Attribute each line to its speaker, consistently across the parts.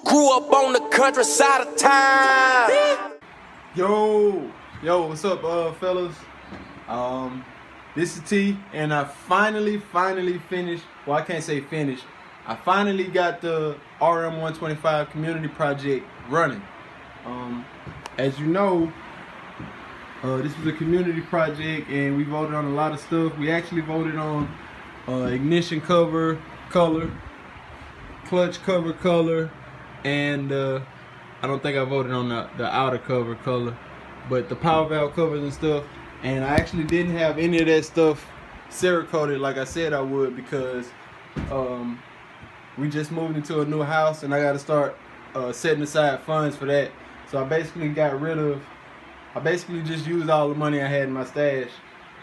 Speaker 1: Grew up on the countryside of town.
Speaker 2: Yo, what's up, fellas? This is T, and I finally finished. Well, I can't say finished. I finally got the RM125 community project running. As you know, this was a community project, and we voted on a lot of stuff. We actually voted on ignition cover color, clutch cover color, and I don't think I voted on the outer cover color, but the power valve covers and stuff. And I actually didn't have any of that stuff Cerakoted like I said I would, because we just moved into a new house and I got to start setting aside funds for that. So I basically just used all the money I had in my stash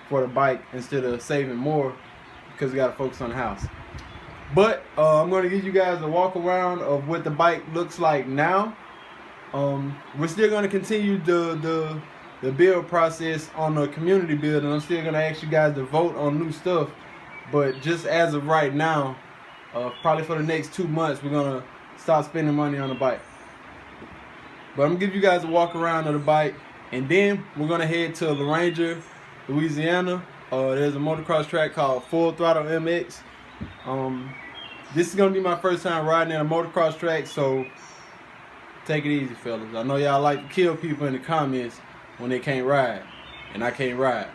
Speaker 2: for the bike instead of saving more, because we got to focus on the house. But I'm going to give you guys a walk around of what the bike looks like now. We're still going to continue the build process on the community build, and I'm still going to ask you guys to vote on new stuff. But just as of right now, probably for the next 2 months, we're going to start spending money on the bike. But I'm going to give you guys a walk around of the bike, and then we're going to head to La Ranger, Louisiana. There's a motocross track called Full Throttle MX. This is going to be my first time riding in a motocross track, so take it easy, fellas. I know y'all like to kill people in the comments when they can't ride, and I can't ride.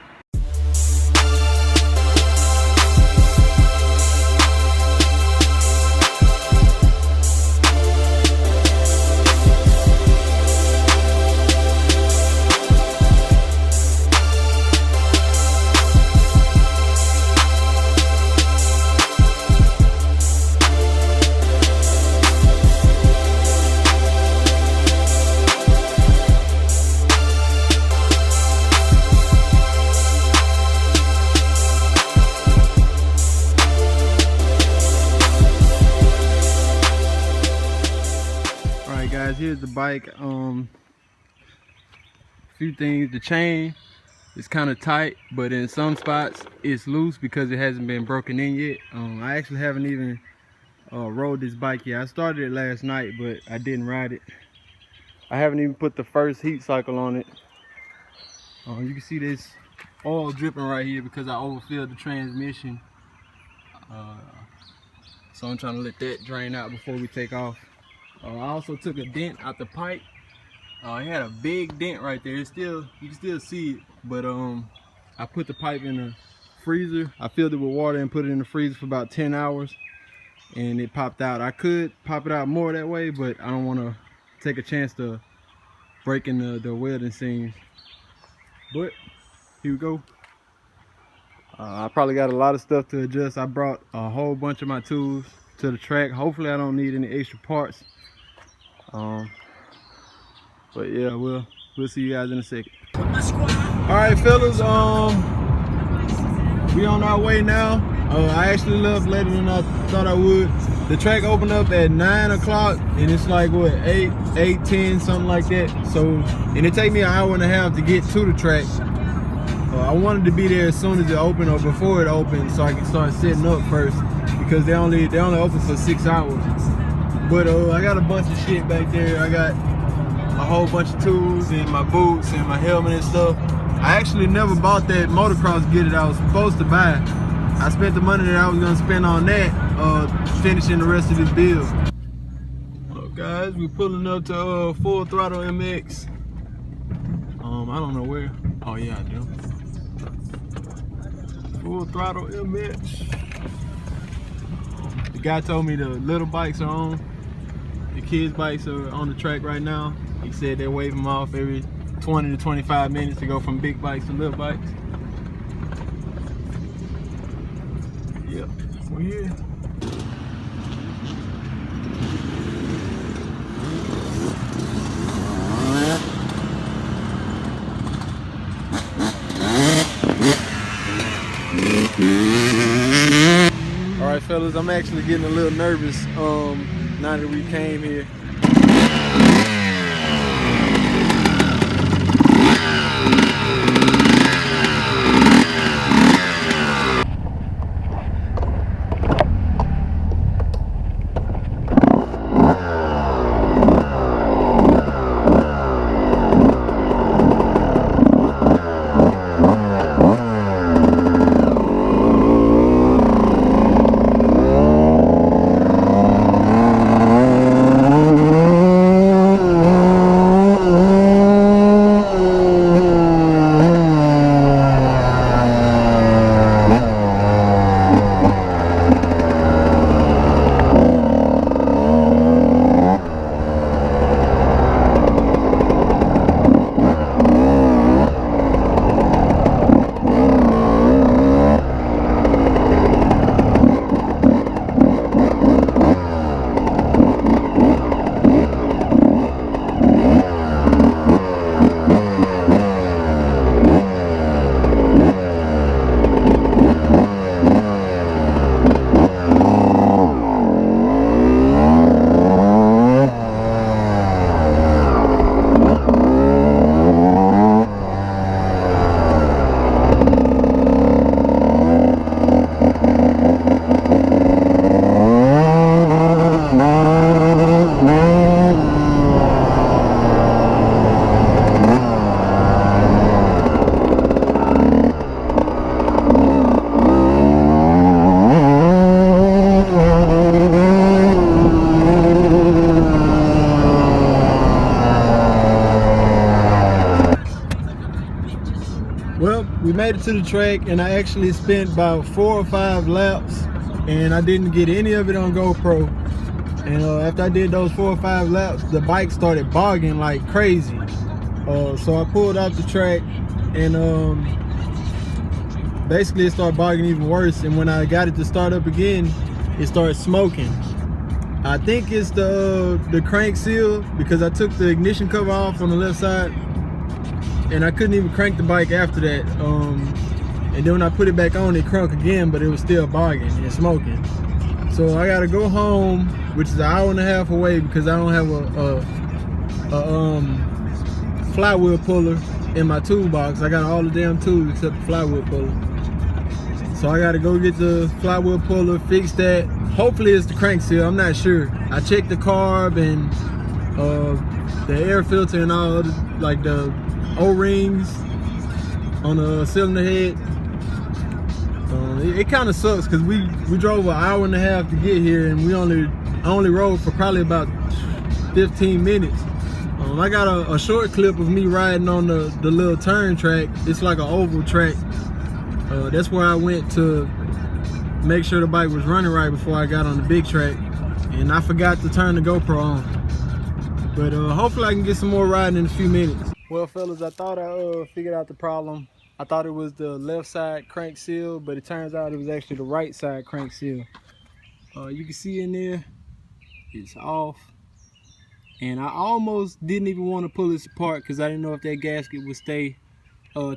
Speaker 2: Guys, here's the bike. Few things. The chain is kind of tight, but in some spots it's loose because it hasn't been broken in yet. I actually haven't even rode this bike yet. I started it last night, but I didn't ride it. I haven't even put the first heat cycle on it. You can see this oil dripping right here because I overfilled the transmission. So I'm trying to let that drain out before we take off. I also took a dent out the pipe. It had a big dent right there. It's still, you can still see it, but I put the pipe in the freezer. I filled it with water and put it in the freezer for about 10 hours, and it popped out. I could pop it out more that way, but I don't want to take a chance to breaking the welding seams. But here we go. I probably got a lot of stuff to adjust. I brought a whole bunch of my tools to the track. Hopefully I don't need any extra parts. But yeah, we'll see you guys in a second. All right, fellas, we on our way now. I actually left later than I thought I would. The track opened up at 9 o'clock, and it's like what, 8:10, something like that. So, and it take me an hour and a half to get to the track. I wanted to be there as soon as it opened or before it opened, so I can start setting up first, because they only open for 6 hours. But I got a bunch of shit back there. I got a whole bunch of tools and my boots and my helmet and stuff. I actually never bought that motocross gear that I was supposed to buy. I spent the money that I was gonna spend on that finishing the rest of this build. Well, guys, we're pulling up to Full Throttle MX. I don't know where. Oh yeah, I do. Full Throttle MX. The guy told me the little bikes are on. The kids' bikes are on the track right now. He said they wave them off every 20 to 25 minutes to go from big bikes to little bikes. Yep, we're here. All right, fellas, I'm actually getting a little nervous now that we came here. we made it to the track, and I actually spent about 4 or 5 laps, and I didn't get any of it on GoPro. And after I did those 4 or 5 laps, the bike started bogging like crazy. So I pulled off the track, and basically it started bogging even worse. And when I got it to start up again, it started smoking. I think it's the crank seal, because I took the ignition cover off on the left side, and I couldn't even crank the bike after that. And then when I put it back on, it crunk again, but it was still bogging and smoking. So I gotta go home, which is an hour and a half away, because I don't have a flywheel puller in my toolbox. I got all the damn tools except the flywheel puller. So I gotta go get the flywheel puller, fix that. Hopefully it's the crank seal, I'm not sure. I checked the carb and the air filter and all, like the O-rings on the cylinder head. It kind of sucks because we drove an hour and a half to get here, and I only rode for probably about 15 minutes. I got a short clip of me riding on the little turn track. It's like an oval track. That's where I went to make sure the bike was running right before I got on the big track, and I forgot to turn the GoPro on. But hopefully I can get some more riding in a few minutes. Well, fellas, I thought I figured out the problem. I thought it was the left side crank seal, but it turns out it was actually the right side crank seal. You can see in there, it's off. And I almost didn't even want to pull this apart because I didn't know if that gasket would stay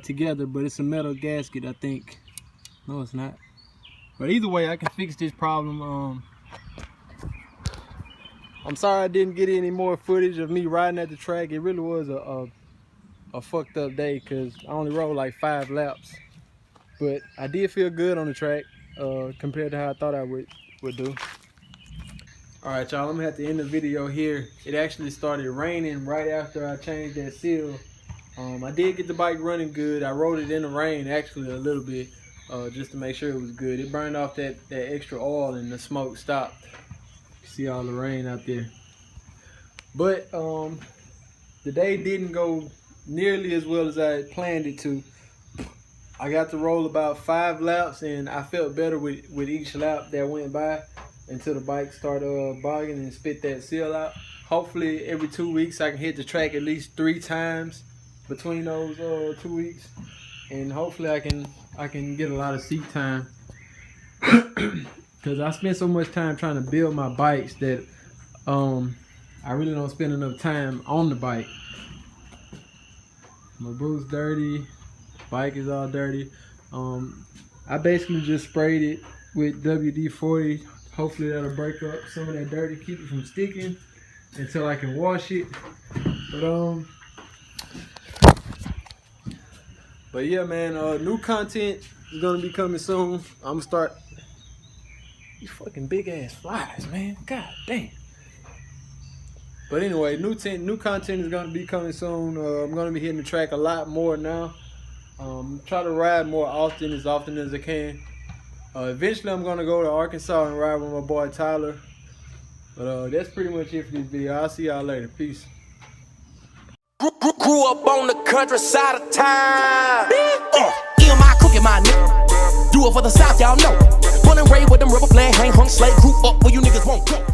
Speaker 2: together, but it's a metal gasket, I think. No, it's not. But either way, I can fix this problem. I'm sorry I didn't get any more footage of me riding at the track. It really was a fucked up day because I only rode like 5 laps. But I did feel good on the track compared to how I thought I would do. Alright y'all, I'm gonna have to end the video here. It actually started raining right after I changed that seal. I did get the bike running good. I rode it in the rain actually a little bit just to make sure it was good. It burned off that extra oil and the smoke stopped. You see all the rain out there. But the day didn't go nearly as well as I had planned it to. I got to roll about 5 laps, and I felt better with each lap that went by until the bike started bogging and spit that seal out. Hopefully every 2 weeks I can hit the track at least 3 times between those 2 weeks, and hopefully I can get a lot of seat time because I spent so much time trying to build my bikes that I really don't spend enough time on the bike. My boot's dirty, bike is all dirty. I basically just sprayed it with WD-40. Hopefully that'll break up some of that dirt and keep it from sticking until I can wash it. But yeah, man, new content is gonna be coming soon. I'm gonna start these fucking big ass flies, man. God damn. But anyway, new content is gonna be coming soon. I'm gonna be hitting the track a lot more now. Try to ride more often as I can. Eventually I'm gonna go to Arkansas and ride with my boy Tyler. But that's pretty much it for this video. I'll see y'all later. Peace.
Speaker 1: Grew up on the countryside of town.
Speaker 3: My cookie, my nigga. Do it for the South, y'all know. Born and raised with them rubber flag, hang hung slave. Grew up where you niggas won't go.